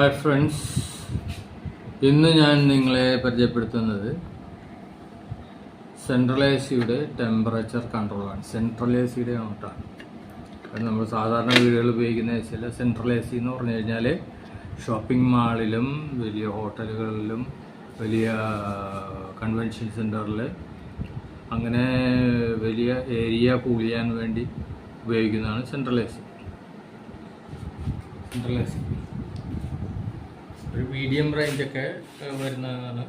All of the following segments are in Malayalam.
ഹായ് ഫ്രണ്ട്സ്, ഇന്ന് ഞാൻ നിങ്ങളെ പരിചയപ്പെടുത്തുന്നത് സെൻട്രൽ എ സിയുടെ ടെമ്പറേച്ചർ കൺട്രോളാണ്. സെൻട്രൽ എ സിയുടെ നോട്ടാണ്. അത് നമ്മൾ സാധാരണ വീടുകളിൽ ഉപയോഗിക്കുന്ന എ സി അല്ല. സെൻട്രൽ എ സി എന്ന് പറഞ്ഞു കഴിഞ്ഞാൽ ഷോപ്പിംഗ് മാളിലും വലിയ ഹോട്ടലുകളിലും വലിയ കൺവെൻഷൻ സെൻറ്ററിൽ അങ്ങനെ വലിയ ഏരിയ കൂൾ ചെയ്യാൻ വേണ്ടി ഉപയോഗിക്കുന്നതാണ് central A C. Central A C ഒരു മീഡിയം റേഞ്ചൊക്കെ വരുന്നതാണ്.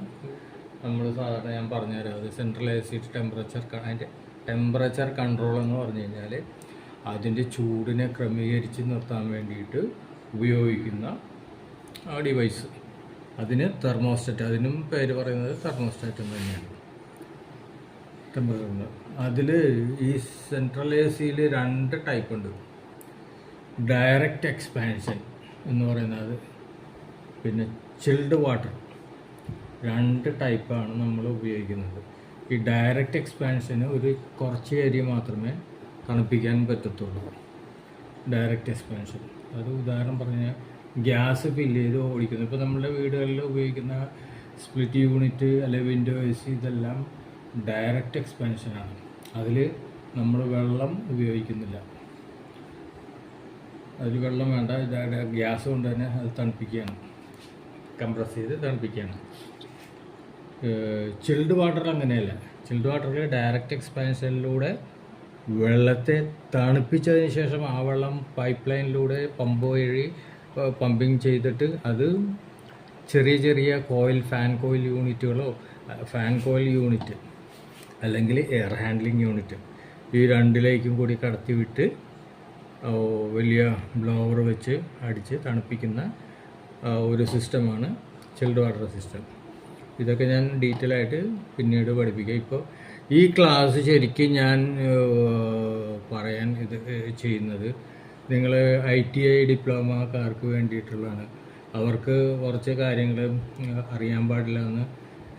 നമ്മൾ സാധാരണ ഞാൻ പറഞ്ഞുതരാം. അത് സെൻട്രൽ എ സി അതിൻ്റെ ടെമ്പറേച്ചർ കൺട്രോൾ എന്ന് പറഞ്ഞു കഴിഞ്ഞാൽ അതിൻ്റെ ചൂടിനെ ക്രമീകരിച്ച് നിർത്താൻ വേണ്ടിയിട്ട് ഉപയോഗിക്കുന്ന ഡിവൈസ്. അതിന് തെർമോസ്റ്റാറ്റ്, അതിനും പേര് പറയുന്നത് തെർമോസ്റ്റാറ്റ് എന്ന് തന്നെയാണ്. ടെമ്പറേച്ചർ അതിൽ ഈ സെൻട്രൽ എ സിയിൽ 2 ടൈപ്പ് ഉണ്ട്. ഡയറക്റ്റ് എക്സ്പാൻഷൻ എന്ന് പറയുന്നത്, പിന്നെ ചിൽഡ് വാട്ടർ. 2 ടൈപ്പാണ് നമ്മൾ ഉപയോഗിക്കുന്നത്. ഈ ഡയറക്റ്റ് എക്സ്പാൻഷന് കുറച്ച് ഏരിയ മാത്രമേ തണുപ്പിക്കാൻ പറ്റത്തുള്ളൂ. ഡയറക്റ്റ് എക്സ്പാൻഷൻ അത് ഉദാഹരണം പറഞ്ഞാൽ ഗ്യാസ് ഫില്ല് ചെയ്ത് ഓടിക്കുന്നത്. ഇപ്പോൾ നമ്മുടെ വീടുകളിൽ ഉപയോഗിക്കുന്ന സ്പ്ലിറ്റ് യൂണിറ്റ് അല്ലെങ്കിൽ വിൻഡോ എ സി ഇതെല്ലാം ഡയറക്റ്റ് എക്സ്പാൻഷനാണ്. അതിൽ നമ്മൾ വെള്ളം ഉപയോഗിക്കുന്നില്ല. അതിൽ വെള്ളം വേണ്ട, ഗ്യാസ് കൊണ്ട് തന്നെ അത് തണുപ്പിക്കുകയാണ്, കംപ്രസ് ചെയ്ത് തണുപ്പിക്കുകയാണ്. ചിൽഡ് വാട്ടർ അങ്ങനെയല്ല. ചിൽഡ് വാട്ടറിൽ ഡയറക്റ്റ് എക്സ്പാൻഷനിലൂടെ വെള്ളത്തെ തണുപ്പിച്ചതിന് ശേഷം ആ വെള്ളം പൈപ്പ് ലൈനിലൂടെ പമ്പ് വഴി പമ്പിങ് ചെയ്തിട്ട് അത് ചെറിയ ചെറിയ ഫാൻ കോയിൽ യൂണിറ്റുകളോ ഫാൻ കോയിൽ യൂണിറ്റ് അല്ലെങ്കിൽ എയർ ഹാൻഡ്ലിംഗ് യൂണിറ്റ് ഈ 2ലേക്കും കൂടി കടത്തി വിട്ട് വലിയ ബ്ലോവർ വെച്ച് അടിച്ച് തണുപ്പിക്കുന്ന ഒരു സിസ്റ്റമാണ് ചിൽഡ് വാട്ടർ സിസ്റ്റം. ഇതൊക്കെ ഞാൻ ഡീറ്റെയിൽ ആയിട്ട് പിന്നീട് പഠിപ്പിക്കാം. ഇപ്പോൾ ഈ ക്ലാസ് ശരിക്കും ഞാൻ പറയാൻ ചെയ്യുന്നത് നിങ്ങൾ ITI ഡിപ്ലോമക്കാർക്ക് വേണ്ടിയിട്ടുള്ളതാണ്. അവർക്ക് കുറച്ച് കാര്യങ്ങൾ അറിയാൻ പാടില്ല എന്ന്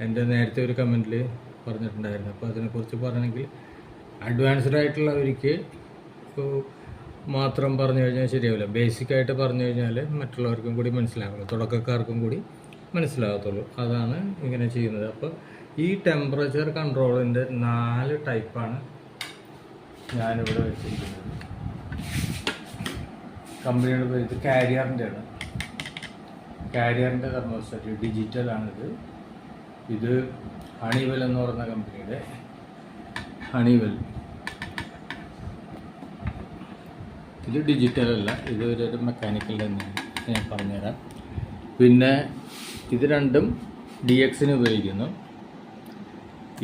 എൻ്റെ നേരത്തെ ഒരു കമൻറ്റിൽ പറഞ്ഞിട്ടുണ്ടായിരുന്നു. അപ്പോൾ അതിനെക്കുറിച്ച് പറയണമെങ്കിൽ അഡ്വാൻസ്ഡ് ആയിട്ടുള്ളവർക്ക് മാത്രം പറഞ്ഞു കഴിഞ്ഞാൽ ശരിയാവില്ല. ബേസിക്കായിട്ട് പറഞ്ഞു കഴിഞ്ഞാൽ മറ്റുള്ളവർക്കും കൂടി മനസ്സിലാവുള്ളൂ, തുടക്കക്കാർക്കും കൂടി മനസ്സിലാകത്തുള്ളൂ. അതാണ് ഇങ്ങനെ ചെയ്യുന്നത്. അപ്പോൾ ഈ ടെമ്പറേച്ചർ കൺട്രോളിൻ്റെ 4 ടൈപ്പാണ് ഞാനിവിടെ വെച്ചിരിക്കുന്നത്. കമ്പനിയുടെ പേര് ഇത് കാരിയറിൻ്റെ ആണ്. കാരിയറിൻ്റെ തെർമോസ്റ്റാറ്റ് ഡിജിറ്റലാണിത്. ഇത് ഹണിവെൽ എന്ന് പറയുന്ന കമ്പനിയുടെ ഹണിവെൽ. ഇത് ഡിജിറ്റൽ അല്ല, ഇത് ഒരു മെക്കാനിക്കൽ തന്നെയാണ്. ഞാൻ പറഞ്ഞുതരാം. പിന്നെ ഇത് 2ഉം DXന് ഉപയോഗിക്കുന്നു.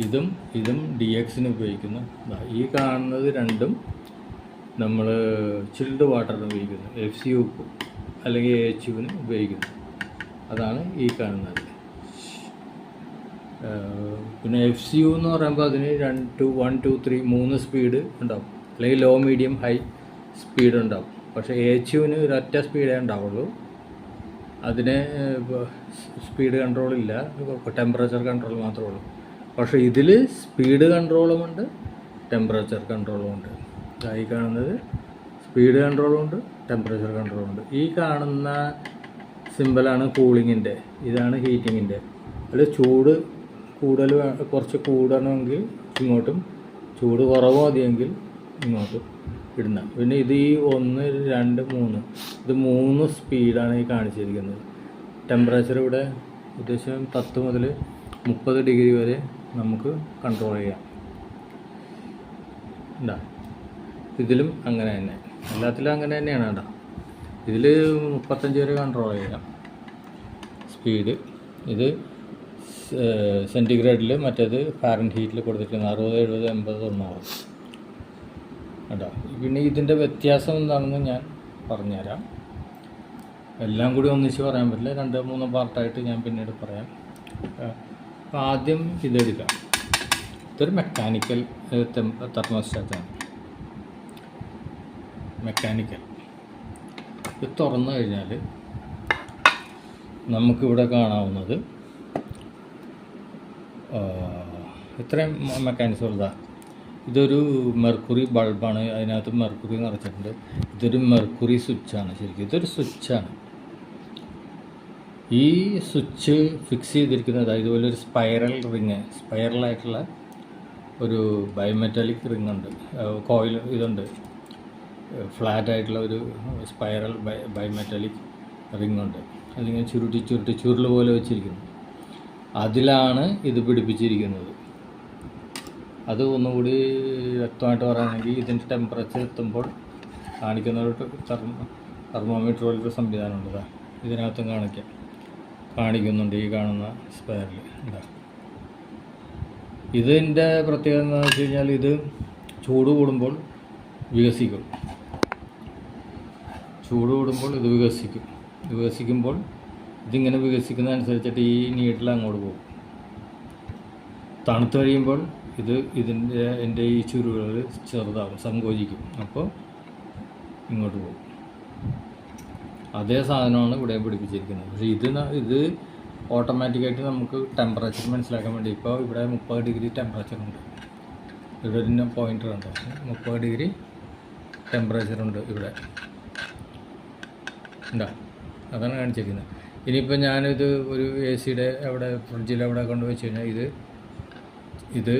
ഇതും DXന് ഉപയോഗിക്കുന്നു. ഈ കാണുന്നത് 2ഉം നമ്മൾ ചിൽഡ് വാട്ടറിന് ഉപയോഗിക്കുന്നു. FCU അല്ലെങ്കിൽ AHUവിന് ഉപയോഗിക്കുന്നു. അതാണ് ഈ കാണുന്നത്. പിന്നെ FCU എന്ന് പറയുമ്പോൾ അതിന് 1 2 3 3 സ്പീഡ് ഉണ്ടാവും, അല്ലെങ്കിൽ ലോ മീഡിയം ഹൈ സ്പീഡ് ഉണ്ടാവും. പക്ഷേ AHUവിന് ഒരൊറ്റ സ്പീഡേ ഉണ്ടാവുള്ളൂ. അതിന് സ്പീഡ് കൺട്രോളില്ല, ടെമ്പറേച്ചർ കൺട്രോൾ മാത്രമേ ഉള്ളൂ. പക്ഷേ ഇതിൽ സ്പീഡ് കൺട്രോളുമുണ്ട്, ടെമ്പറേച്ചർ കൺട്രോളുമുണ്ട്. ഈ കാണുന്നത് സ്പീഡ് കൺട്രോളുമുണ്ട്, ടെമ്പറേച്ചർ കൺട്രോളുമുണ്ട്. ഈ കാണുന്ന സിമ്പലാണ് കൂളിങ്ങിൻ്റെ, ഇതാണ് ഹീറ്റിങ്ങിൻ്റെ. അതിൽ ചൂട് കൂടുതൽ കുറച്ച് കൂടണമെങ്കിൽ ഇങ്ങോട്ടും, ചൂട് കുറവ് മതിയെങ്കിൽ ഇങ്ങോട്ടും ഇടുന്ന. പിന്നെ ഇത് ഈ 1 2 3 ഇത് 3 സ്പീഡാണ് ഈ കാണിച്ചിരിക്കുന്നത്. ടെമ്പറേച്ചർ ഇവിടെ ഏകദേശം 10 മുതൽ 30 ഡിഗ്രി വരെ നമുക്ക് കൺട്രോൾ ചെയ്യാം. എന്താ ഇതിലും അങ്ങനെ തന്നെ, എല്ലാത്തിലും അങ്ങനെ തന്നെയാണ്. കേട്ടോ, ഇതിൽ 35 വരെ കൺട്രോൾ ചെയ്യാം സ്പീഡ്. ഇത് സെൻറ്റിഗ്രേഡിൽ, മറ്റേത് ഫാരൻഹീറ്റിൽ കൊടുത്തിട്ടുണ്ട്. 60 70 80 90 കേട്ടോ. പിന്നെ ഇതിൻ്റെ വ്യത്യാസം എന്താണെന്ന് ഞാൻ പറഞ്ഞുതരാം. എല്ലാം കൂടി ഒന്നിച്ച് പറയാൻ പറ്റില്ല, 2 3 പാർട്ടായിട്ട് ഞാൻ പിന്നീട് പറയാം. അപ്പോൾ ആദ്യം ഇതെടുക്കാം. ഇതൊരു മെക്കാനിക്കൽ തെർമോസ്റ്റാറ്റാണ്. മെക്കാനിക്കൽ. ഇത് തുറന്നു കഴിഞ്ഞാൽ നമുക്കിവിടെ കാണാവുന്നത് ഇത്രയും മെക്കാനിസം ഉള്ളതാണ്. ഇതൊരു മെർക്കുറി ബൾബാണ്, അതിനകത്ത് മെർക്കുറി നിറച്ചിട്ടുണ്ട്. ഇതൊരു മെർക്കുറി സ്വിച്ചാണ്. ശരിക്കും ഇതൊരു സ്വിച്ചാണ്. ഈ സ്വിച്ച് ഫിക്സ് ചെയ്തിരിക്കുന്നത് ഇതുപോലെ ഒരു സ്പൈറലായിട്ടുള്ള ഒരു ബയോമെറ്റാലിക് റിങ് ഉണ്ട്, കോയിൽ ഇതുണ്ട്, ഫ്ലാറ്റ് ആയിട്ടുള്ള ഒരു സ്പൈറൽ ബയോമെറ്റാലിക് റിങ് ഉണ്ട്. അതിങ്ങനെ ചുരുൾ പോലെ വെച്ചിരിക്കുന്നു. അതിലാണ് ഇത് പിടിപ്പിച്ചിരിക്കുന്നത്. അത് ഒന്നുകൂടി വ്യക്തമായിട്ട് പറയുകയാണെങ്കിൽ ഇതിൻ്റെ ടെമ്പറേച്ചർ എത്തുമ്പോൾ കാണിക്കുന്ന ഒരു തെർമോമീറ്റർ പോലൊരു സംവിധാനമുണ്ട്. ഇതിനകത്തും കാണിക്കുന്നുണ്ട് ഈ കാണുന്ന സ്പൈറൽ. ഇതിൻ്റെ പ്രത്യേകത എന്താണെന്ന് വെച്ച് കഴിഞ്ഞാൽ ഇത് ചൂട് കൂടുമ്പോൾ വികസിക്കും. ഇത് വികസിക്കുമ്പോൾ ഇതിങ്ങനെ വികസിക്കുന്നതനുസരിച്ചിട്ട് ഈ നീഡിൽ അങ്ങോട്ട് പോകും. തണുത്ത് കഴിയുമ്പോൾ എൻ്റെ ഈ ചുരുളുകൾ ചെറുതാകും, സങ്കോചിക്കും, അപ്പോൾ ഇങ്ങോട്ട് പോകും. അതേ സാധനമാണ് ഇവിടെ പിടിപ്പിച്ചിരിക്കുന്നത്. പക്ഷേ ഇത് ഓട്ടോമാറ്റിക്കായിട്ട് നമുക്ക് ടെമ്പറേച്ചർ മനസ്സിലാക്കാൻ വേണ്ടി ഇപ്പോൾ ഇവിടെ 30 ഡിഗ്രി ടെമ്പറേച്ചറുണ്ട്. ഇവിടെ ഒരു പോയിൻ്റർ ഉണ്ട്, 30 ഡിഗ്രി ടെമ്പറേച്ചറുണ്ട് ഇവിടെ. അതാണ് കാണിച്ചിരിക്കുന്നത്. ഇനിയിപ്പോൾ ഞാനിത് ഒരു AC-യുടെ ഫ്രിഡ്ജിൽ അവിടെ കൊണ്ട് വെച്ച് കഴിഞ്ഞാൽ ഇത്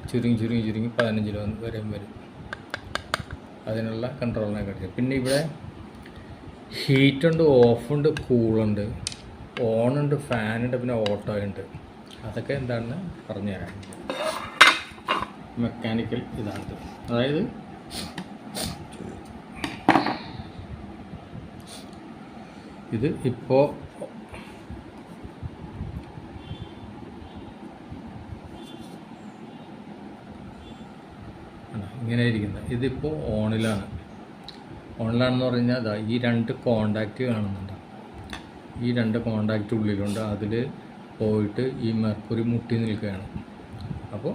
ചുരുങ്ങി 15 കിലോ വരെ വരും. അതിനുള്ള കൺട്രോളിനെ കാണിക്കുക. പിന്നെ ഇവിടെ ഹീറ്റുണ്ട്, ഓഫുണ്ട്, കൂളുണ്ട്, ഓണുണ്ട്, ഫാനുണ്ട്, പിന്നെ ഓട്ടോ ഉണ്ട്. അതൊക്കെ എന്താണെന്ന് പറഞ്ഞു തരാം. മെക്കാനിക്കൽ ഇതാണ്. അതായത് ഇത് ഇപ്പോൾ ഇങ്ങനെ ഇരിക്കുന്നത്. ഇതിപ്പോൾ ഓണിലാണെന്ന് പറഞ്ഞാൽ ഈ 2 കോണ്ടാക്റ്റ് കാണുന്നുണ്ട്. ഈ 2 കോണ്ടാക്റ്റ് ഉള്ളിലുണ്ട്. അതിൽ പോയിട്ട് ഈ മെർക്കുറി മുട്ടി നിൽക്കുകയാണ്. അപ്പോൾ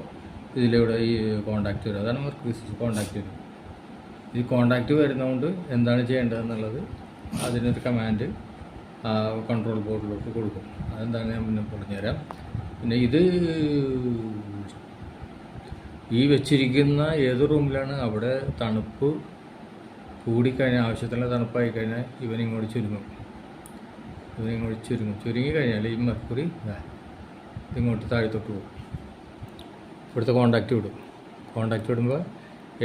ഇതിലൂടെ ഈ കോണ്ടാക്റ്റ് വരും. അതാണ് മെർക്കുറി കോണ്ടാക്റ്റ് വരും. ഈ കോണ്ടാക്റ്റ് വരുന്നതുകൊണ്ട് എന്താണ് ചെയ്യേണ്ടതെന്നുള്ളത് അതിനൊരു കമാൻഡ് കൺട്രോൾ ബോർഡിലോട്ട് കൊടുക്കും. അതെന്താണ് ഞാൻ പിന്നെ പറഞ്ഞുതരാം. പിന്നെ ഇത് ഈ വെച്ചിരിക്കുന്ന ഏത് റൂമിലാണ് അവിടെ തണുപ്പ് കൂടിക്കഴിഞ്ഞാൽ, ആവശ്യത്തിനുള്ള തണുപ്പായി കഴിഞ്ഞാൽ ഇവനിങ്ങോട്ട് ചുരുങ്ങി കഴിഞ്ഞാൽ ഈ മെർക്കുറി ഇങ്ങോട്ട് താഴത്തോട്ട് പോകും. ഇവിടുത്തെ കോണ്ടാക്റ്റ് വിടുമ്പോൾ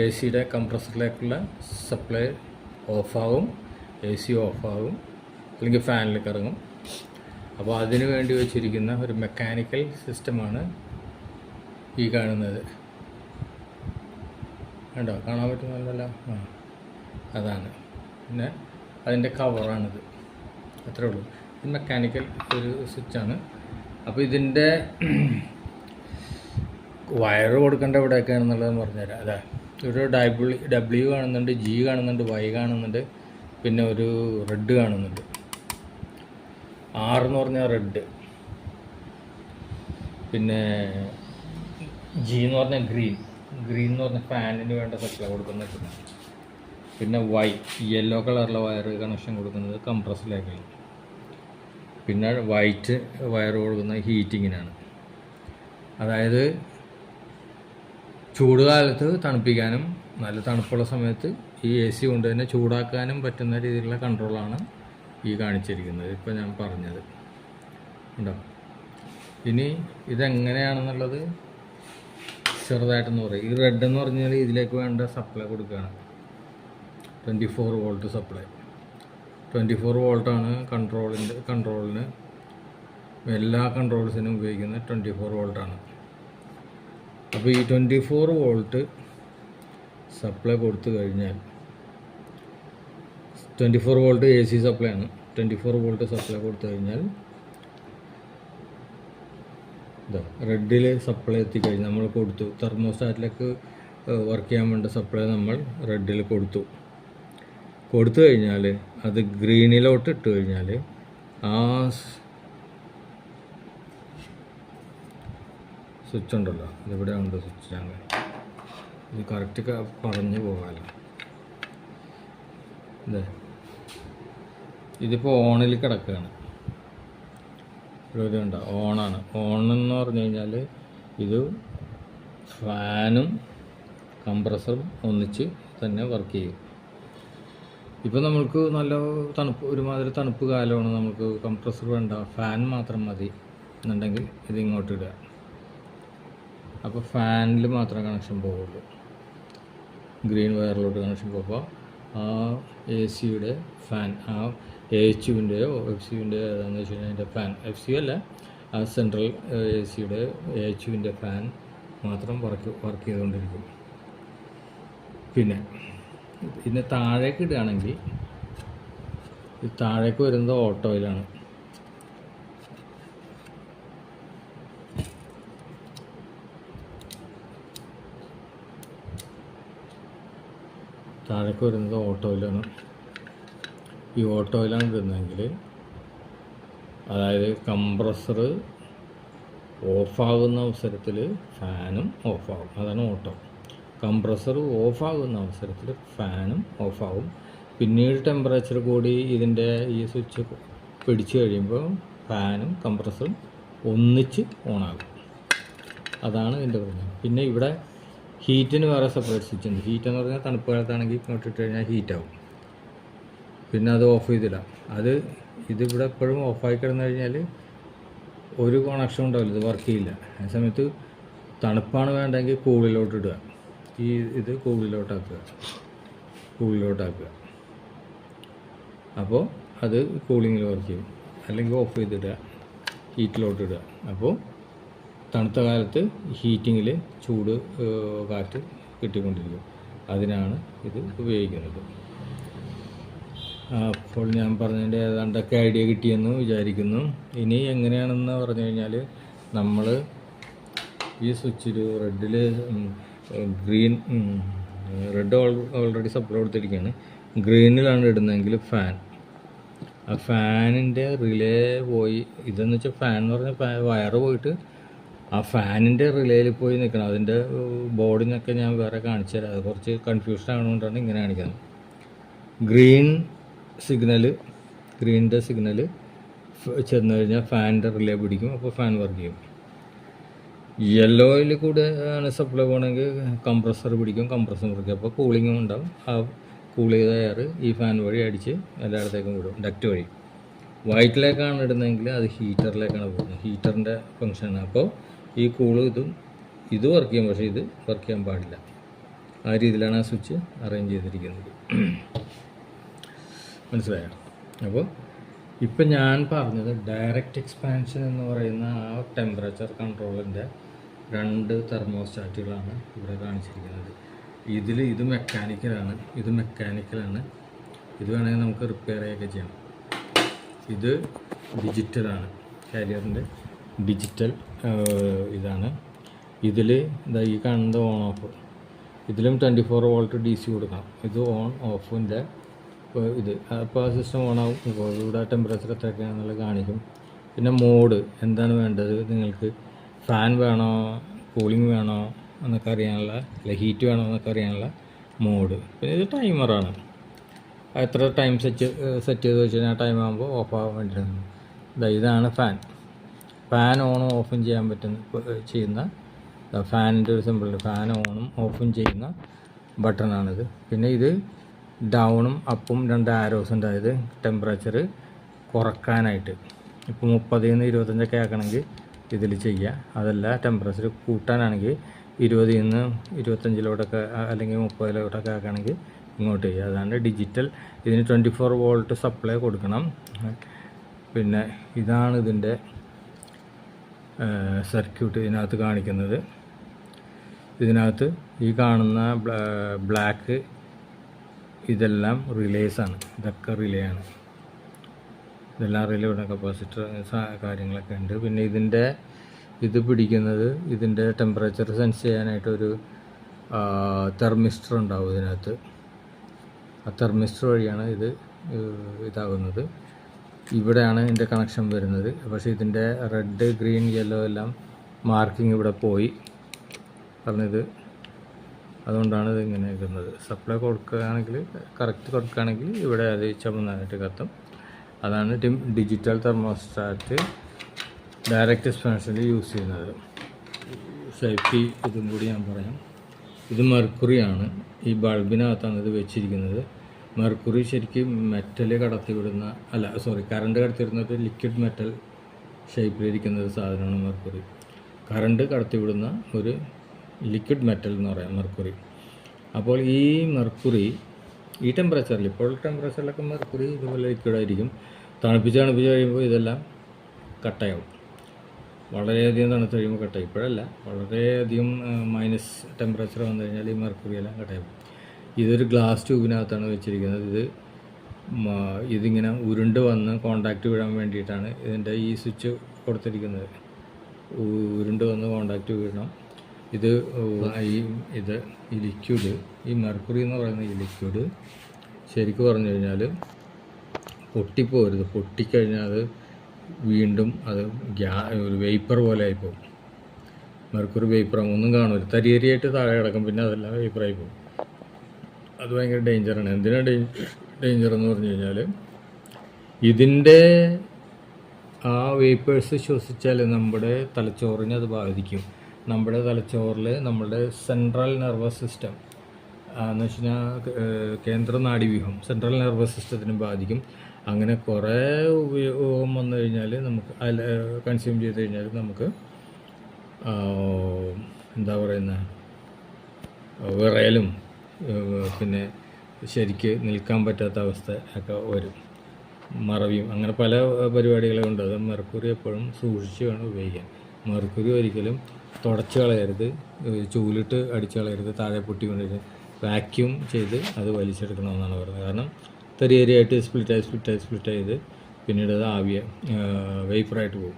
AC-യുടെ കംപ്രസറിലേക്കുള്ള സപ്ലൈ ഓഫാവും, AC ഓഫാവും, അല്ലെങ്കിൽ ഫാനിലേക്ക് ഇറങ്ങും. അപ്പോൾ അതിനു വേണ്ടി വെച്ചിരിക്കുന്ന ഒരു മെക്കാനിക്കൽ സിസ്റ്റമാണ് ഈ കാണുന്നത്. കണ്ടോ, കാണാൻ പറ്റുന്നതല്ല? അതാണ്. പിന്നെ അതിൻ്റെ കവറാണിത്. അത്രേ ഉള്ളൂ. ഇത് മെക്കാനിക്കൽ ഒരു സ്വിച്ചാണ്. അപ്പോൾ ഇതിൻ്റെ വയറ് കൊടുക്കേണ്ട എവിടെയൊക്കെയാണെന്നുള്ളത് പറഞ്ഞുതരാം. അതാ ഒരു W കാണുന്നുണ്ട്, G കാണുന്നുണ്ട്, Y കാണുന്നുണ്ട്, പിന്നെ ഒരു റെഡ് കാണുന്നുണ്ട്. R എന്ന് പറഞ്ഞാൽ റെഡ്, പിന്നെ G എന്ന് പറഞ്ഞാൽ ഗ്രീൻ എന്ന് പറഞ്ഞാൽ ഫാനിന് വേണ്ട സപ്ലൈ കൊടുക്കുന്നത്. പിന്നെ Y യെല്ലോ കളറിലെ വയറ് കണക്ഷൻ കൊടുക്കുന്നത് കംപ്രസറിലേക്കാണ്. പിന്നെ വൈറ്റ് വയർ കൊടുക്കുന്നത് ഹീറ്റിങ്ങിനാണ്. അതായത് ചൂട് കാലത്ത് തണുപ്പിക്കാനും നല്ല തണുപ്പുള്ള സമയത്ത് ഈ AC കൊണ്ട് തന്നെ ചൂടാക്കാനും പറ്റുന്ന രീതിയിലുള്ള കൺട്രോളാണ് ഈ കാണിച്ചിരിക്കുന്നത്. ഇപ്പോൾ ഞാൻ പറഞ്ഞത് ഉണ്ടോ. ഇനി ഇതെങ്ങനെയാണെന്നുള്ളത് ചെറുതായിട്ടെന്ന് പറയും. ഈ റെഡ് എന്ന് പറഞ്ഞാൽ ഇതിലേക്ക് വേണ്ട സപ്ലൈ കൊടുക്കുകയാണ്. 24 വോൾട്ട് സപ്ലൈ. 24 വോൾട്ടാണ് കൺട്രോളിന് എല്ലാ കൺട്രോൾസിനും ഉപയോഗിക്കുന്ന 24 വോൾട്ടാണ്. അപ്പോൾ ഈ 24 വോൾട്ട് സപ്ലൈ കൊടുത്തു കഴിഞ്ഞാൽ 24 വോൾട്ട് AC സപ്ലൈ ആണ്. 24 വോൾട്ട് സപ്ലൈ കൊടുത്തു കഴിഞ്ഞാൽ റെഡിൽ സപ്ലൈ എത്തിക്കഴിഞ്ഞാൽ നമ്മൾ കൊടുത്തു. തെർമോസ്റ്റാറ്റിലേക്ക് വർക്ക് ചെയ്യാൻ വേണ്ട സപ്ലൈ നമ്മൾ റെഡിൽ കൊടുത്തു കഴിഞ്ഞാൽ അത് ഗ്രീനിലോട്ട് ഇട്ട് കഴിഞ്ഞാൽ ആ സ്വിച്ച് ഉണ്ടല്ലോ, ഇതിവിടെ ഉണ്ട് സ്വിച്ച്. ഞങ്ങൾ ഇത് കറക്റ്റ് പറഞ്ഞു പോകാമല്ലോ. ഇതിപ്പോൾ ഓണിൽ കിടക്കുകയാണ്. ഇവിടെ ഉണ്ടോ, ഓണാണ്. ഓണെന്ന് പറഞ്ഞു കഴിഞ്ഞാൽ ഇത് ഫാനും കംപ്രസറും ഒന്നിച്ച് തന്നെ വർക്ക് ചെയ്യും. ഇപ്പോൾ നമ്മൾക്ക് നല്ല തണുപ്പ്, ഒരുമാതിരി തണുപ്പ് കാലമാണ്, നമുക്ക് കംപ്രസർ വേണ്ട, ഫാൻ മാത്രം മതി എന്നുണ്ടെങ്കിൽ ഇത് ഇങ്ങോട്ട് ഇടുക. അപ്പോൾ ഫാനിൽ മാത്രമേ കണക്ഷൻ പോവുള്ളൂ, ഗ്രീൻ വയറിലോട്ട് കണക്ഷൻ പോകുമ്പോൾ ആ എ സിയുടെ ഫാൻ, ആ എച്ച് യുവിൻ്റെയോ എഫ് സി യുൻ്റെയോ ഏതാണെന്ന് വെച്ച് കഴിഞ്ഞാൽ അതിൻ്റെ ഫാൻ, എഫ് സി അല്ല, ആ സെൻട്രൽ എ സിയുടെ എച്ച് യുവിൻ്റെ ഫാൻ മാത്രം വർക്ക് ചെയ്തുകൊണ്ടിരിക്കും. പിന്നെ ഇതിന് താഴേക്ക് ഇടുകയാണെങ്കിൽ ഇത് താഴേക്ക് വരുന്നത് ഓട്ടോയിലാണ്. താഴേക്ക് വരുന്നത് ഓട്ടോയിലാണ്. ഈ ഓട്ടോയിലാണ് ഇടുന്നതെങ്കിൽ, അതായത് കംപ്രസർ ഓഫാകുന്ന അവസരത്തിൽ ഫാനും ഓഫാകും, അതാണ് ഓട്ടോ. കംപ്രസർ ഓഫാകുന്ന അവസരത്തിൽ ഫാനും ഓഫാകും. പിന്നീട് ടെമ്പറേച്ചർ കൂടി ഇതിൻ്റെ ഈ സ്വിച്ച് പിടിച്ചു കഴിയുമ്പോൾ ഫാനും കംപ്രസറും ഒന്നിച്ച് ഓണാകും. അതാണ് ഇതിൻ്റെ പ്രശ്നം. പിന്നെ ഇവിടെ ഹീറ്റിന് വേറെ സെപ്പറേറ്റ് സ്വിച്ച് ഉണ്ട്. ഹീറ്റ് എന്ന് പറഞ്ഞാൽ തണുപ്പ് കാലത്താണെങ്കിൽ ഇങ്ങോട്ടിട്ട് കഴിഞ്ഞാൽ ഹീറ്റാവും. പിന്നെ അത് ഓഫ് ചെയ്തില്ല. ഇതിവിടെ എപ്പോഴും ഓഫായി കിടന്നു കഴിഞ്ഞാൽ ഒരു കണക്ഷൻ ഉണ്ടാവില്ല, ഇത് വർക്ക് ചെയ്യില്ല. ആ സമയത്ത് തണുപ്പാണ് വേണ്ടെങ്കിൽ കൂളിലോട്ട് ഇടുക, ഇത് കൂളിലോട്ടാക്കുക. അപ്പോൾ അത് കൂളിങ്ങിൽ വർക്ക് ചെയ്യും. അല്ലെങ്കിൽ ഓഫ് ചെയ്തിടുക, ഹീറ്റിലോട്ട് ഇടുക. അപ്പോൾ തണുത്ത കാലത്ത് ഹീറ്റിങ്ങിൽ ചൂട് കാറ്റ് കിട്ടിക്കൊണ്ടിരിക്കും. അതിനാണ് ഇത് ഉപയോഗിക്കുന്നത്. അപ്പോൾ ഞാൻ പറഞ്ഞതിൻ്റെ ഏതാണ്ടൊക്കെ ഐഡിയ കിട്ടിയെന്ന് വിചാരിക്കുന്നു. ഇനി എങ്ങനെയാണെന്ന് പറഞ്ഞു കഴിഞ്ഞാൽ, നമ്മൾ ഈ സ്വിച്ചിൽ റെഡ് ഓൾറെഡി സപ്ലൈ കൊടുത്തിരിക്കുകയാണ്. ഗ്രീനിലാണ് ഇടുന്നതെങ്കിൽ ഫാൻ, ആ ഫാനിൻ്റെ റിലേ പോയി, ഇതെന്ന് വെച്ചാൽ ഫാൻ എന്ന് പറഞ്ഞാൽ വയറ് പോയിട്ട് ആ ഫാനിൻ്റെ റിലേയിൽ പോയി നിൽക്കണം. അതിൻ്റെ ബോർഡിനൊക്കെ ഞാൻ വേറെ കാണിച്ചു തരാം, അത് കുറച്ച് കൺഫ്യൂഷൻ ആയതുകൊണ്ടാണ് ഇങ്ങനെ കാണിക്കുന്നത്. ഗ്രീനിൻ്റെ സിഗ്നൽ ചെന്ന് കഴിഞ്ഞാൽ ഫാനിൻ്റെ റിലേ പിടിക്കും, അപ്പോൾ ഫാൻ വർക്ക് ചെയ്യും. യെല്ലോയിൽ കൂടെ ആണ് സപ്ലൈ പോകണമെങ്കിൽ കംപ്രസർ പിടിക്കും, കംപ്രസർ പിടിക്കും. അപ്പോൾ കൂളിങ്ങും ഉണ്ടാവും. ആ കൂൾ ചെയ്ത എയർ ഈ ഫാൻ വഴി അടിച്ച് എല്ലായിടത്തേക്കും വിടും, ഡക്റ്റ് വഴി. വൈറ്റിലേക്കാണ് ഇടുന്നതെങ്കിൽ അത് ഹീറ്ററിലേക്കാണ് പോകുന്നത്, ഹീറ്ററിൻ്റെ ഫങ്ഷനാണ്. അപ്പോൾ ഈ കൂള് ഇത് വർക്ക് ചെയ്യും, പക്ഷേ ഇത് വർക്ക് ചെയ്യാൻ പാടില്ല. ആ രീതിയിലാണ് ആ സ്വിച്ച് അറേഞ്ച് ചെയ്തിരിക്കുന്നത്. മനസ്സിലായോ? അപ്പോൾ ഇപ്പം ഞാൻ പറഞ്ഞത് ഡയറക്റ്റ് എക്സ്പാൻഷൻ എന്ന് പറയുന്ന ആ ടെമ്പറേച്ചർ കൺട്രോളിൻ്റെ 2 തെർമോസ്റ്റാറ്റുകളാണ് ഇവിടെ കാണിച്ചിരിക്കുന്നത്. ഇത് മെക്കാനിക്കലാണ്, ഇത് വേണമെങ്കിൽ നമുക്ക് റിപ്പയർ ചെയ്യുകയൊക്കെ ചെയ്യാം. ഇത് ഡിജിറ്റലാണ്, കാരിയറിൻ്റെ ഡിജിറ്റൽ ഇതാണ്. ഇതിൽ ഈ കാണുന്നത് ഓൺ ഓഫ്, ഇതിലും 24 വോൾട്ട് DC കൊടുക്കാം. ഇത് ഓൺ ഓഫിൻ്റെ ഇത് അപ്പോൾ ആ സിസ്റ്റം ഓണാവും. ഇപ്പോൾ ഇവിടെ ടെമ്പറേച്ചർ എത്രയൊക്കെയാണെന്നുള്ളത് കാണിക്കും. പിന്നെ മോഡ് എന്താണ് വേണ്ടത് നിങ്ങൾക്ക്, ഫാൻ വേണോ കൂളിംഗ് വേണോ എന്നൊക്കെ അറിയാനുള്ള, അല്ല ഹീറ്റ് വേണോ എന്നൊക്കെ അറിയാനുള്ള മോഡ്. പിന്നെ ഇത് ടൈമറാണ്, എത്ര ടൈം സെറ്റ് ചെയ്ത് വെച്ച് കഴിഞ്ഞാൽ ടൈം ആകുമ്പോൾ ഓഫ് ആകാൻ വേണ്ടിയിട്ടാണ്. ഇതാണ് ഫാൻ ഓണും ഓഫും ചെയ്യുന്ന ഫാനിൻ്റെ ഒരു സിമ്പിളുണ്ട്. ഫാൻ ഓണും ഓഫും ചെയ്യുന്ന ബട്ടണാണിത്. പിന്നെ ഇത് ഡൗണും അപ്പും 2 ആരോസ് ഉണ്ട്, അതായത് ടെമ്പറേച്ചർ കുറക്കാനായിട്ട്. ഇപ്പോൾ 30 നിന്ന് 25 ആക്കണമെങ്കിൽ ഇതിൽ ചെയ്യുക. അതല്ല ടെമ്പറേച്ചർ കൂട്ടാനാണെങ്കിൽ 20 നിന്ന് 25 അല്ലെങ്കിൽ 30 ആക്കുകയാണെങ്കിൽ ഇങ്ങോട്ട് ചെയ്യുക. അതാണ് ഡിജിറ്റൽ. ഇതിന് 24 വോൾട്ട് സപ്ലൈ കൊടുക്കണം. പിന്നെ ഇതാണ് ഇതിൻ്റെ സർക്യൂട്ട് ഇതിനകത്ത് കാണിക്കുന്നത്. ഇതിനകത്ത് ഈ കാണുന്ന ബ്ലാക്ക് ഇതെല്ലാം റിലേസാണ്, ഇതൊക്കെ റിലേ ആണ്. ഇതെല്ലാം റിലേ ഇവിടെ കപ്പാസിറ്റർ കാര്യങ്ങളൊക്കെ ഉണ്ട്. പിന്നെ ഇത് പിടിക്കുന്നത് ഇതിൻ്റെ ടെമ്പറേച്ചർ സെൻസ് ചെയ്യാനായിട്ടൊരു തെർമിസ്റ്റർ ഉണ്ടാവും ഇതിനകത്ത്. ആ തെർമിസ്റ്റർ വഴിയാണ് ഇതാകുന്നത്. ഇവിടെയാണ് ഇതിൻ്റെ കണക്ഷൻ വരുന്നത്. പക്ഷേ ഇതിൻ്റെ റെഡ് ഗ്രീൻ യെല്ലോ എല്ലാം മാർക്കിംഗ് ഇവിടെ പോയി പറഞ്ഞത്, അതുകൊണ്ടാണ് ഇത് ഇങ്ങനെ നിൽക്കുന്നത്. സപ്ലൈ കറക്റ്റ് കൊടുക്കുകയാണെങ്കിൽ ഇവിടെ അത് ചുമന്നായിട്ട് കത്തും. അതാണ് ഡിജിറ്റൽ തെർമോസ്റ്റാറ്റ് ഡയറക്റ്റ് എക്സ്പാൻഷനിൽ യൂസ് ചെയ്യുന്നത്. സേഫ്റ്റി ഇതും കൂടി ഞാൻ പറയാം. ഇത് മെർക്കുറിയാണ്, ഈ ബൾബിനകത്താണ് ഇത് വെച്ചിരിക്കുന്നത്. മെർക്കുറി ശരിക്കും മെറ്റൽ കടത്തിവിടുന്ന കറണ്ട് കടത്തിവിടുന്ന ഒരു ലിക്വിഡ് മെറ്റൽ ഷേപ്പിലിരിക്കുന്ന ഒരു സാധനമാണ് മെർക്കുറി. കറണ്ട് കടത്തിവിടുന്ന ഒരു ലിക്വിഡ് മെറ്റൽ എന്ന് പറയാം മെർക്കുറി. അപ്പോൾ ഈ മെർക്കുറി ഈ ടെമ്പറേച്ചറിൽ, ഇപ്പോൾ ടെമ്പറേച്ചറിലൊക്കെ മെർക്കുറി ഇതുപോലെ ലിക്വിഡായിരിക്കും. തണുപ്പിച്ച് കഴിയുമ്പോൾ ഇതെല്ലാം കട്ടയാവും. വളരെയധികം തണുത്ത് കഴിയുമ്പോൾ കട്ടയാവും. ഇപ്പോഴല്ല, വളരെയധികം മൈനസ് ടെമ്പറേച്ചർ വന്നു കഴിഞ്ഞാൽ ഈ മെർക്കുറി എല്ലാം കട്ടയാവും. ഇതൊരു ഗ്ലാസ് ട്യൂബിനകത്താണ് വെച്ചിരിക്കുന്നത്. ഇതിങ്ങനെ ഉരുണ്ട് വന്ന് കോണ്ടാക്റ്റ് വീഴാൻ വേണ്ടിയിട്ടാണ് ഇതിൻ്റെ ഈ സ്വിച്ച് കൊടുത്തിരിക്കുന്നത്. ഉരുണ്ട് വന്ന് കോണ്ടാക്റ്റ് വീഴണം. ഇത് ഈ ലിക്വിഡ്, ഈ മെർക്കുറി എന്ന് പറയുന്ന ഈ ലിക്വിഡ് ശരിക്കും പറഞ്ഞു കഴിഞ്ഞാൽ പൊട്ടിപ്പോരുത്. പൊട്ടിക്കഴിഞ്ഞാൽ അത് വീണ്ടും അത് ഒരു വേപ്പർ പോലെ ആയിപ്പോവും. മെർക്കുറി വേപ്പറാകും, ഒന്നും കാണുമല്ലോ, തരിയായിട്ട് താഴെ കിടക്കും, പിന്നെ അതെല്ലാം വേപ്പറായി പോകും. അത് ഭയങ്കര ഡേഞ്ചറാണ്. എന്തിനാണ് ഡേഞ്ചർ എന്ന് പറഞ്ഞു കഴിഞ്ഞാൽ ഇതിൻ്റെ ആ വേപ്പേഴ്സ് ശ്വസിച്ചാൽ നമ്മുടെ തലച്ചോറിനെ അത് ബാധിക്കും. നമ്മുടെ തലച്ചോറിൽ നമ്മുടെ സെൻട്രൽ നെർവസ് സിസ്റ്റം എന്ന് വെച്ച് കഴിഞ്ഞാൽ കേന്ദ്ര നാഡീവ്യൂഹം, സെൻട്രൽ നെർവസ് സിസ്റ്റത്തിനെ ബാധിക്കും. അങ്ങനെ കുറേ ഉപയോഗം വന്നു കഴിഞ്ഞാൽ നമുക്ക് കൺസ്യൂം ചെയ്ത് കഴിഞ്ഞാൽ നമുക്ക് എന്താ പറയുന്നത്, വിറയലും പിന്നെ ശരിക്ക് നിൽക്കാൻ പറ്റാത്ത അവസ്ഥ ഒക്കെ വരും, മറവിയും, അങ്ങനെ പല പരിപാടികളുണ്ട്. അത് മെർക്കുറി എപ്പോഴും സൂക്ഷിച്ച് വേണം ഉപയോഗിക്കാൻ. മെർക്കുറി ഒരിക്കലും തുടച്ച് കളയരുത്, ചൂലിട്ട് അടിച്ച് കളയരുത്, താഴെ പൊട്ടിക്കൊണ്ടിരിക്കും. വാക്യൂം ചെയ്ത് അത് വലിച്ചെടുക്കണമെന്നാണ് പറയുന്നത്. കാരണം തരിയായിട്ട് സ്പ്ലിറ്റ് ചെയ്ത് പിന്നീട് അത് വേപ്പറായിട്ട് പോകും.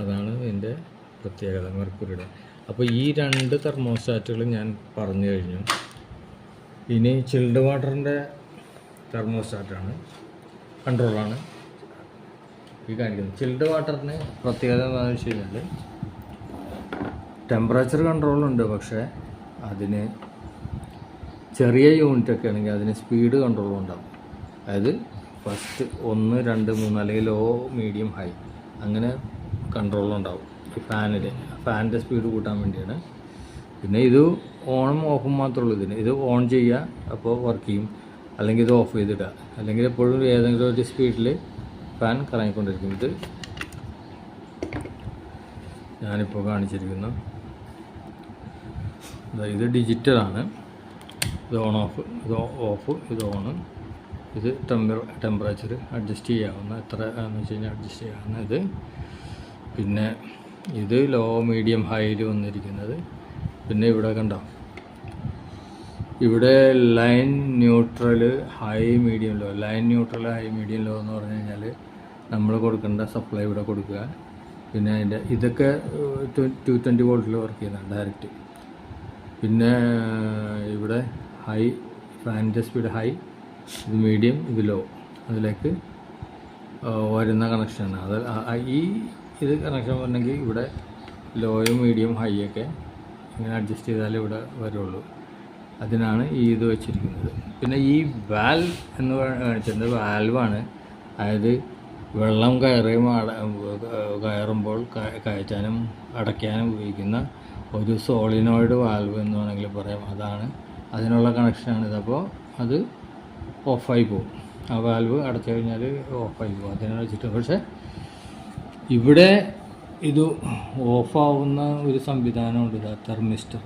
അതാണ് ഇതിൻ്റെ പ്രത്യേകത മെർക്കുറിയുടെ. അപ്പോൾ ഈ 2 തെർമോസ്റ്റാറ്റുകൾ ഞാൻ പറഞ്ഞു കഴിഞ്ഞു. ഇനി ചിൽഡ് വാട്ടറിൻ്റെ തെർമോസ്റ്റാറ്റാണ്, കൺട്രോളാണ് ഈ കാണിക്കുന്നത്. ചിൽഡ് വാട്ടറിന് പ്രത്യേകത എന്താണെന്ന് വെച്ച് കഴിഞ്ഞാൽ ടെമ്പറേച്ചർ കൺട്രോളുണ്ട്, പക്ഷേ അതിന് ചെറിയ യൂണിറ്റൊക്കെ ആണെങ്കിൽ അതിന് സ്പീഡ് കൺട്രോളും ഉണ്ടാകും. അതായത് ഫസ്റ്റ് 1, 2, 3 അല്ലെങ്കിൽ ലോ, മീഡിയം, ഹൈ അങ്ങനെ കൺട്രോളുണ്ടാവും. ഫാനിൻ്റെ സ്പീഡ് കൂട്ടാൻ വേണ്ടിയാണ്. പിന്നെ ഇത് ഓണും ഓഫും മാത്രമേ ഉള്ളൂ ഇതിന്. ഇത് ഓൺ ചെയ്യുക, അപ്പോൾ വർക്ക് ചെയ്യും, അല്ലെങ്കിൽ ഇത് ഓഫ് ചെയ്തിടുക, അല്ലെങ്കിൽ എപ്പോഴും ഏതെങ്കിലും ഒരു സ്പീഡിൽ ഫാൻ കറങ്ങിക്കൊണ്ടിരിക്കും. ഇത് ഞാനിപ്പോൾ കാണിച്ചിരിക്കുന്നു. ഇത് ഡിജിറ്റലാണ്. ഇത് ഓൺ ഓഫ്, ഇത് ഓഫ്, ഇത് ഓണ്. ഇത് ടെമ്പറേച്ചർ അഡ്ജസ്റ്റ് ചെയ്യാവുന്ന, എത്ര എന്ന് വെച്ച് കഴിഞ്ഞാൽ അഡ്ജസ്റ്റ് ചെയ്യാവുന്ന ഇത്. പിന്നെ ഇത് ലോ, മീഡിയം, ഹൈയിൽ വന്നിരിക്കുന്നത്. പിന്നെ ഇവിടെ കണ്ടോ, ഇവിടെ line, neutral, high, medium, low. Line, neutral, high, medium, low എന്ന് പറഞ്ഞു കഴിഞ്ഞാൽ നമ്മൾ കൊടുക്കേണ്ട സപ്ലൈ ഇവിടെ കൊടുക്കുക. പിന്നെ അതിൻ്റെ ഇതൊക്കെ 220 വോൾട്ടിൽ വർക്ക് ചെയ്യുന്നതാണ് ഡയറക്റ്റ്. പിന്നെ ഇവിടെ ഹൈ, ഫാനിൻ്റെ സ്പീഡ് ഹൈ, ഇത് മീഡിയം, ഇത് ലോ, അതിലേക്ക് വരുന്ന കണക്ഷനാണ്. അത് ഇത് കണക്ഷൻ വരണമെങ്കിൽ ഇവിടെ ലോയും മീഡിയം ഹൈ ഒക്കെ ഇങ്ങനെ അഡ്ജസ്റ്റ് ചെയ്താലേ ഇവിടെ വരുള്ളൂ. അതിനാണ് ഈ ഇത് വെച്ചിരിക്കുന്നത്. പിന്നെ ഈ വാൽവ് എന്ന് കാണിച്ചിട്ടുണ്ട്, വാൽവാണ്. അതായത് വെള്ളം കയറുമ്പോൾ കയറ്റാനും അടയ്ക്കാനും ഉപയോഗിക്കുന്ന ഒരു സോളിനോയിഡ് വാൽവ് എന്ന് വേണമെങ്കിൽ പറയാം. അതാണ് അതിനുള്ള കണക്ഷനാണ് ഇത്. അപ്പോൾ അത് ഓഫായി പോകും, ആ വാൽവ് അടച്ചു കഴിഞ്ഞാൽ ഓഫായി പോകും. അതിനെ വെച്ചിട്ട് പക്ഷേ ഇവിടെ ഇത് ഓഫാവുന്ന ഒരു സംവിധാനമുണ്ട്. ഇത് തെർമിസ്റ്റർ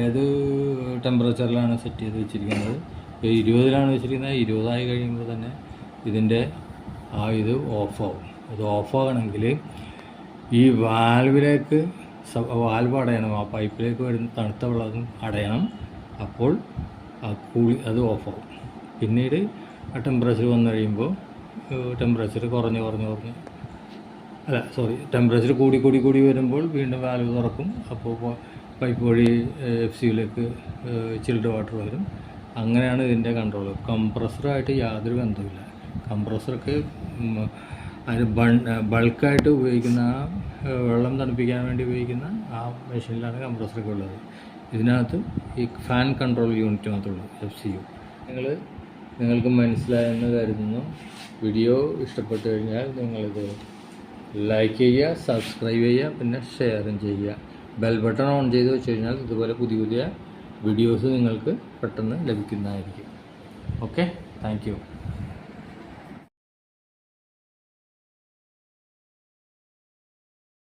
ഏത് ടെമ്പറേച്ചറിലാണ് സെറ്റ് ചെയ്ത് വെച്ചിരിക്കുന്നത്. 20-ലാണ് വെച്ചിരിക്കുന്നത്. 20 കഴിയുമ്പോൾ തന്നെ ഇതിൻ്റെ ഇത് ഓഫാവും. ഇത് ഓഫാകണമെങ്കിൽ ഈ വാൽവിലേക്ക് വാൽവ് അടയണം, ആ പൈപ്പിലേക്ക് വരുന്ന തണുത്ത വെള്ളം അടയണം. അപ്പോൾ അത് ഓഫാവും. പിന്നീട് ആ ടെമ്പറേച്ചർ വന്നു കഴിയുമ്പോൾ ടെമ്പറേച്ചർ ടെമ്പറേച്ചർ കൂടി വരുമ്പോൾ വീണ്ടും വാൽവ് തുറക്കും. അപ്പോൾ പൈപ്പ് വഴി FCUലേക്ക് ചിൽഡ് വാട്ടർ വരും. അങ്ങനെയാണ് ഇതിൻ്റെ കൺട്രോൾ. കംപ്രസറുമായിട്ട് യാതൊരു ബന്ധവുമില്ല. കംപ്രസറൊക്കെ അതിന് ബൾക്കായിട്ട് ഉപയോഗിക്കുന്ന, വെള്ളം തണുപ്പിക്കാൻ വേണ്ടി ഉപയോഗിക്കുന്ന ആ മെഷീനിലാണ് കംപ്രസറൊക്കെ ഉള്ളത്. ഇതിനകത്ത് ഈ ഫാൻ കൺട്രോൾ യൂണിറ്റ് മാത്രമേ ഉള്ളൂ, FCU. നിങ്ങൾക്ക് മനസ്സിലായെന്ന് കരുതുന്നു. വീഡിയോ ഇഷ്ടപ്പെട്ടു കഴിഞ്ഞാൽ നിങ്ങളിത് ലൈക്ക് ചെയ്യുക, സബ്സ്ക്രൈബ് ചെയ്യുക, പിന്നെ ഷെയറും ചെയ്യുക. ബെൽ ബട്ടൺ ഓൺ ചെയ്ത് വെച്ച് കഴിഞ്ഞാൽ ഇതുപോലെ പുതിയ വീഡിയോസ് നിങ്ങൾക്ക് പെട്ടെന്ന് ലഭിക്കുന്നതായിരിക്കും. Okay, thank you.